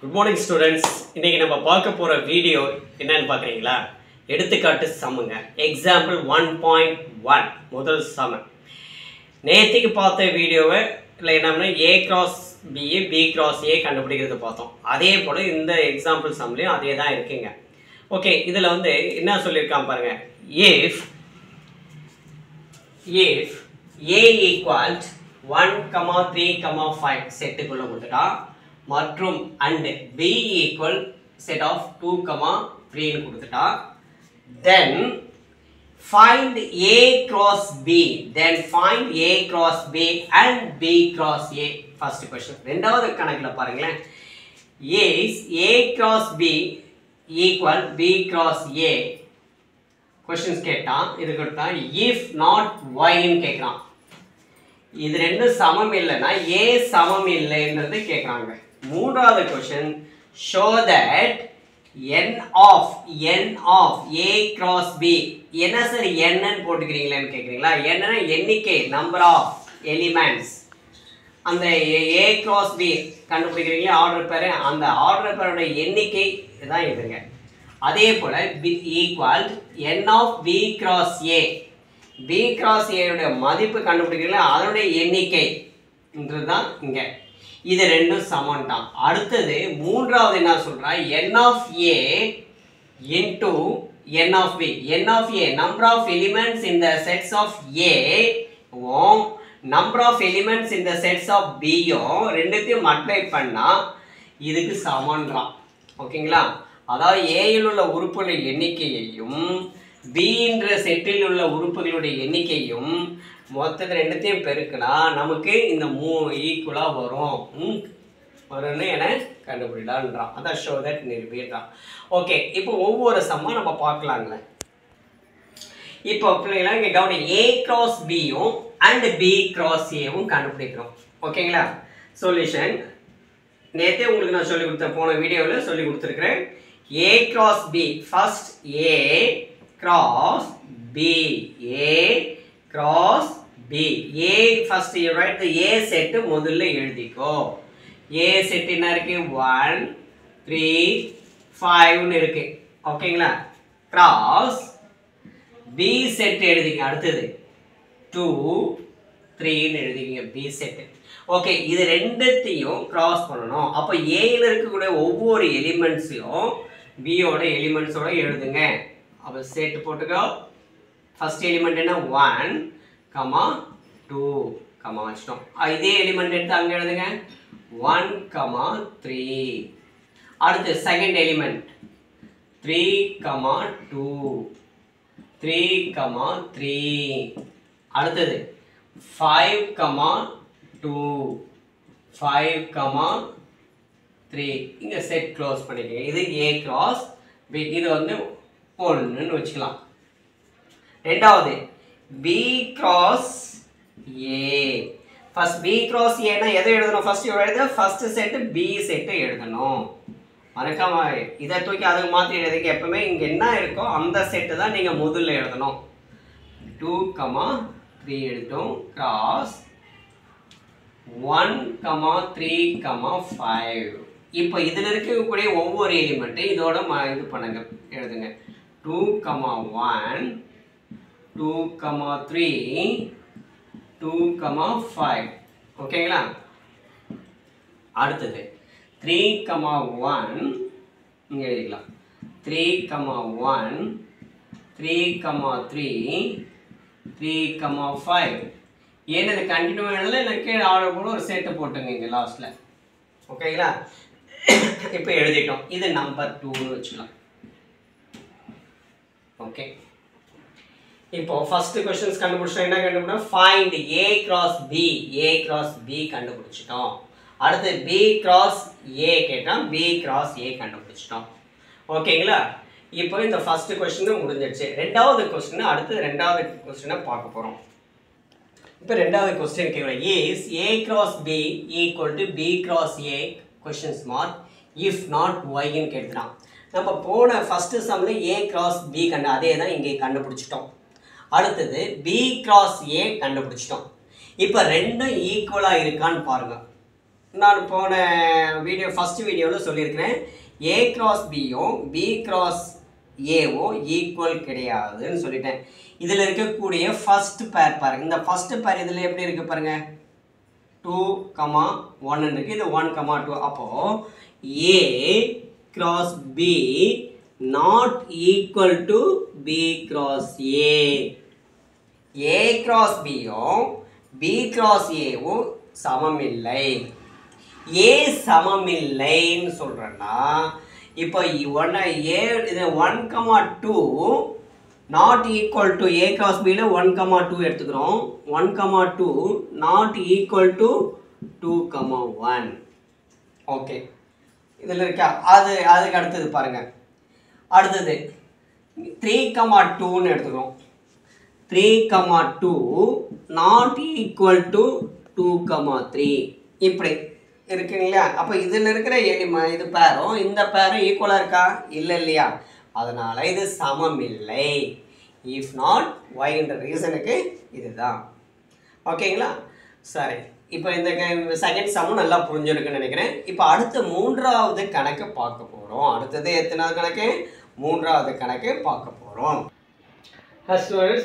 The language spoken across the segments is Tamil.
Good morning students. இன்னைக்கு நம்ம பார்க்க போற வீடியோ என்னன்னு பார்க்கறீங்களா? எடுத்துக்காட்டு சம்முங்க. எக்ஸாம்பிள் 1.1 முதல் சம். நேத்திக்கு பார்த்த வீடியோவை என்னன்னா a cross b b cross a கண்டுபிடிக்கிறது பார்த்தோம். அதே போல இந்த எக்ஸாம்பிள் சம்லயும் அதே தான் இருக்குங்க. ஓகே, இதுல வந்து என்ன சொல்லிருக்கான் பாருங்க. if a equals 1, 3, 5 செட்டுக்குள்ள கொடுத்துட்டா மற்றும் and b equal set of 2, 3 னு கொடுத்துட்டா then find a cross b and b cross a first question. ரெண்டாவது கணக்குல பாருங்களேன். is a cross b equal b cross a questions கேட்டான். இது கொடுத்தா if not y னு கேக்குறான். இது ரெண்டு சமம் இல்லைன்னா a சமம் இல்லைன்றது கேக்குறாங்க. மூன்றாவது question show that n of a cross b என்ன சார் n ன்னு போட்டுக்கிறீங்களான்னு கேக்குறீங்களா? n னா எண்ணிக்கை number of elements. அந்த a cross b கண்டுபிடிக்கிறீங்களா ஆர்டர் பேர், அந்த ஆர்டர் பேரோட எண்ணிக்கை தான் இதுங்க. அதே போல equal n of b cross a b cross a உடைய மதிப்பு கண்டுபிடிக்கிறீங்களா அதனுடைய எண்ணிக்கைன்றதுதான் இங்க. இது ரெண்டும் சமம் தான். அடுத்தது மூன்றாவது என்ன சொல்றா n of a into n of b. n of a number of elements in the sets of a Om number of elements in the sets of b யும் ரெண்டுத்தையும் மல்டிப்ளை பண்ணா இதுக்கு சமம்ன்றான். ஓகேங்களா? அதாவது a இல் உள்ள உறுப்புகளின் எண்ணிக்கையையும் b என்ற செட்டில் உள்ள உறுப்புகளுடைய எண்ணிக்கையும் மொத்தத்தை ரெண்டுத்தையும் பெருக்கினா நமக்கு இந்த ஈக்குவலா வரும்னு என கண்டுபிடிக்கலான்றான். அதான் ஷோ தட் நிரூபிக்கிறான். ஓகே, இப்போ ஒவ்வொரு சம்மா நம்ம பார்க்கலாங்களே. இப்போ பிள்ளைங்களா இங்கே கவனி a cross b யும் and b cross a வும் கண்டுபிடிக்கிறோம். ஓகேங்களா? சொல்யூஷன் நேத்தே உங்களுக்கு நான் சொல்லி கொடுத்த போன வீடியோவில் சொல்லி கொடுத்துருக்கிறேன். a cross b first a cross b a cross b a first you write the a set முதல்ல எழுதிக்கோ. a set என்ன இருக்கு 1 3 5 னு இருக்கு. ஓகேங்களா? cross b set எழுதிங்க. அடுத்து 2 3 னு எழுதிங்க b set. ஓகே, இது ரெண்டுத்தையும் கிராஸ் பண்ணனும். அப்ப a ல இருக்கக்கூடிய ஒவ்வொரு எலிமெண்ட்ஸையும் b ஓட எலிமெண்ட்ஸோட எழுதுங்க. அப்ப செட் போட்டுக்கோ. ஃபர்ஸ்ட் எலிமெண்ட் என்ன 1, 2, வச்சிட்டோம். இதே எலிமெண்ட் எடுத்து அங்க எழுதுங்க 1, 3. அடுத்து செகண்ட் எலிமெண்ட் 3, 2, 3, 3. அடுத்தது 5, 2, 5, 3. இங்க செட் க்ளோஸ் பண்ணிக்கங்க. இது a cross b. இது வந்து 1 ன்னு வச்சுக்கலாம். ரெண்டாவது b cross a. First b cross a னா எதை எழுதணும்? ஃபர்ஸ்ட் எழுத ஃபர்ஸ்ட் செட் b செட் எழுதணும். மறக்காம இதை தூக்கி அதுக்கு மாத்தி எழுதுங்க. எப்பவுமே இங்க என்ன இருக்கோ அந்த செட் தான் நீங்க முதல்ல எழுதணும். 2, 3 எடுத்தோம். cross 1, 3, 5. இப்போ இதுல இருக்கக்கூடிய ஒவ்வொரு எலிமெண்ட் இதோட இது பண்ணுங்க, எழுதுங்க. 2, 1, 2, 3, 2, 5. ஓகேங்களா? அடுத்தது 3, 1 இங்க எழுதிக்கலாம். 3, 1, 3, 3, 3, 5. ஏனது கண்டினியூ எழுதல இல்ல கீழ ஆர்டர் போல ஒரு செட் போட்டுங்க இங்க லாஸ்ட்ல. ஓகேங்களா? இப்போ எழுதிட்டோம். இது நம்பர் 2 னு வச்சுக்கலாம். ஓகே, இப்போ ஃபர்ஸ்ட் क्वेश्चंस கண்டுபிடிச்சோம். என்ன கண்டுபிடிச்சோம்? ஃபைண்ட் a cross b கண்டுபிடிச்சிட்டோம். அடுத்து b cross a கேட்டோம். b cross a கண்டுபிடிச்சிட்டோம். ஓகேங்களா? இப்போ இந்த ஃபர்ஸ்ட் क्वेश्चन முடிஞ்சிருச்சு. ரெண்டாவது क्वेश्चन அடுத்து ரெண்டாவது क्वेश्चन பார்க்க போறோம். இப்போ ரெண்டாவது क्वेश्चन கேக்குறேன். is a cross b equal to b cross a questions mark if not y ன்னு கேட்கிறான். நம்ம போன ஃபர்ஸ்ட் சம்ல a cross b அதே தான் இங்கே கண்டுபிடிச்சிட்டோம். அடுத்தது b cross a கண்டுபிடிச்சிட்டோம். இப்போ ரெண்டும் ஈக்குவலா இருக்கான்னு பாருங்க. நான் போன வீடியோ ஃபர்ஸ்ட் வீடியோவில் சொல்லியிருக்கிறேன் ஏ கிராஸ் பியும் பி கிராஸ் ஏவும் ஈக்குவல் கிடையாதுன்னு சொல்லிட்டேன். இதில் இருக்கக்கூடிய ஃபர்ஸ்ட் பேர் பாருங்கள். இந்த ஃபர்ஸ்ட் பேர் இதில் எப்படி இருக்குது பாருங்கள், 2, 1 இருக்குது. இது 1, 2. அப்போது A cross B not equal to B cross A. A cross பியும் பி கிராஸ் ஏவும் சமமில்லை. ஏ சமமில்லைன்னு சொல்கிறேன்னா இப்போ இது 1, 2 not equal to A cross பியில் 1, 2 எடுத்துக்கிறோம். 1, 2 நாட் ஈக்குவல் டு 2, 1. ஓகே, இதில் இருக்கா? அதுக்கு அடுத்தது பாருங்கள். அடுத்தது 3, 2ன்னு எடுத்துக்கிறோம். 3, 2 நாட் ஈக்குவல் டு 2, 3 இப்படி இருக்குங்களா? அப்போ இதில் இருக்கிற இது பேரும் இந்த பேரும் ஈக்குவலாக இருக்கா? இல்லை இல்லையா? அதனால் இது சமம் இல்லை. இஃப் நாட் ஒய்ன்ற ரீசனுக்கு இதுதான். ஓகேங்களா? சரி, இப்போ இந்த செகண்ட் சம்மும் நல்லா புரிஞ்சிருக்குன்னு நினைக்கிறேன். இப்போ அடுத்த மூன்றாவது கணக்கு பார்க்க போகிறோம். அடுத்தது எத்தனாவது கணக்கு? மூன்றாவது கணக்கு பார்க்க போகிறோம்.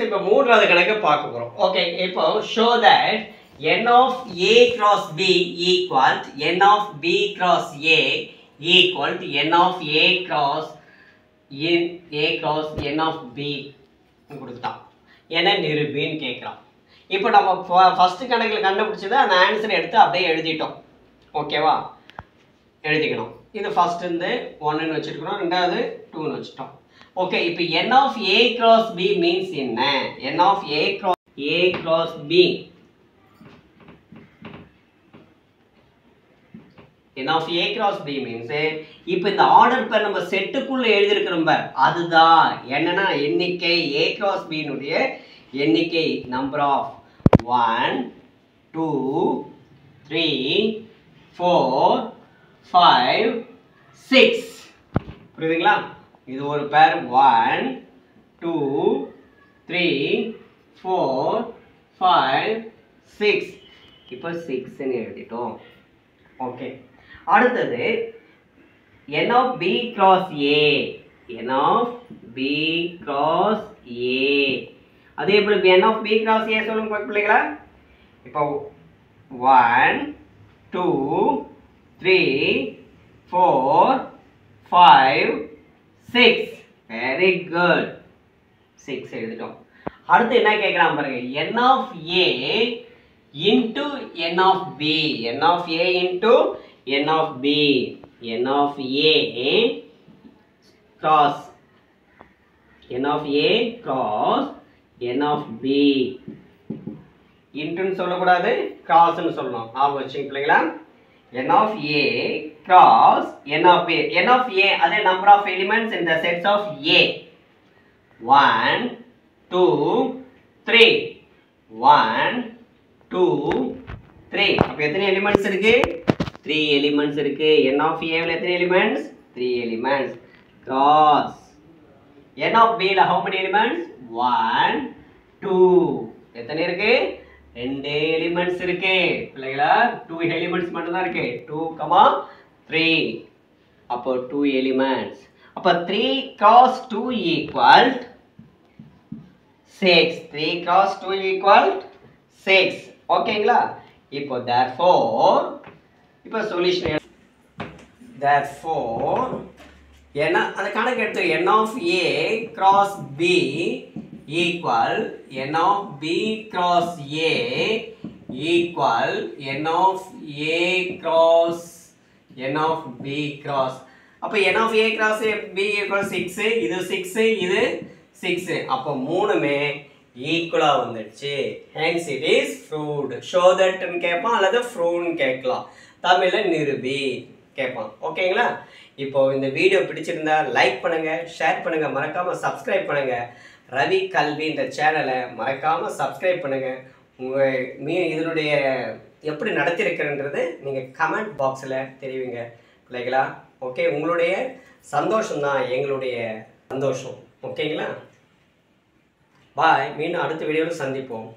இப்போ மூன்றாவது கணக்கு பார்க்க போகிறோம். ஓகே, இப்போ show that n of a cross b equal to n of b cross a equal to n of a cross n of b கொடுத்துட்டான். என்ன நிரூபின்னு கேட்குறான். இப்போ நம்ம ஃபர்ஸ்ட் கணக்கில் கண்டுபிடிச்சது அந்த ஆன்சரை எடுத்து அப்படியே எழுதிட்டோம். ஓகேவா? எழுதிக்கணும். இது ஃபர்ஸ்ட் இருந்து 1ன்னு வச்சுருக்கணும், ரெண்டாவது 2ன்னு வச்சுட்டோம். ஓகே, இப்போ n of a cross b means என்ன? n of a cross b n of a cross b means இப்போ இந்த ஆர்டர் பேர் நம்ம செட்டுக்குள்ள எழுதியிருக்கிறோம் பார், அதுதான் என்னன்னா எண்ணிக்கை a cross b னுடைய எண்ணிக்கை நம்பர் ஆஃப் 1 2 3 4 5 6. புரியுதுங்களா? இது ஒரு பேர் 1 2 3 4 5 6. இப்போ 6ன்னு எழுதிட்டோம். ஓகே, அடுத்தது n of b cross a. n of b cross a அது எப்படி n of b cross a சொல்லுங்க பிள்ளைகளா? இப்போ 1 2 3 4 5 6. வெரி குட், 6 எழுதிட்டோம். அடுத்து என்ன கேட்குறான் பாருங்க, n of a into n of b. n of a into n of b. n of a cross n of a cross n of b. இன்ட்டுன்னு சொல்லக்கூடாது, கிராஸ்ன்னு சொல்லணும். ஆகும் வச்சுங்க பிள்ளைங்களா? n of a cross n of b. n of a அதே number of elements in the sets of a. 1 2 3 1 2 3. அப்ப எத்தனை எலிமெண்ட்ஸ் இருக்கு? 3 எலிமெண்ட்ஸ் இருக்கு. n of a ல எத்தனை elements? 3 elements. cross n of b ல how many elements? 1 2. எத்தனை இருக்கு? 2 எலிமெண்ட்ஸ் இருக்கு பிள்ளைகளா. 2 எலிமெண்ட்ஸ் மட்டும் தான் இருக்கு. 2, 3. அப்போ 2 எலிமெண்ட்ஸ். அப்ப 3 cross 2 equal 6. 3 cross 2 equal 6. ஓகேங்களா? இப்போ therefore இப்போ சொல்யூஷன் therefore ஏன்னா அந்த கணக்கு எடுத்து n of a cross b equal n of b cross a equal n of a cross n of b cross. அப்போ n of a cross b equal 6. இது 6, இது 6. அப்போ மூணுமே ஈக்குவலா வந்துடுச்சு. hence it is proved. show that ன்னு கேட்பான் அல்லது proved கேட்கலாம். தமிழ்ல நிரூபி கேட்பான். ஓகேங்களா? இப்போ இந்த வீடியோ பிடிச்சிருந்தா லைக் பண்ணுங்க, ஷேர் பண்ணுங்க, மறக்காம சப்ஸ்கிரைப் பண்ணுங்க. ரவி கல்வி இந்த சேனலை மறக்காம சப்ஸ்கிரைப் பண்ணுங்க. இதனுடைய எப்படி நடத்திருக்கிறன்றது நீங்க கமெண்ட் பாக்ஸில் தெரிவிங்க பிள்ளைகளா. ஓகே, உங்களுடைய சந்தோஷம் தான் எங்களுடைய சந்தோஷம். ஓகேங்களா? பாய். மீண்டும் அடுத்த வீடியோவில் சந்திப்போம்.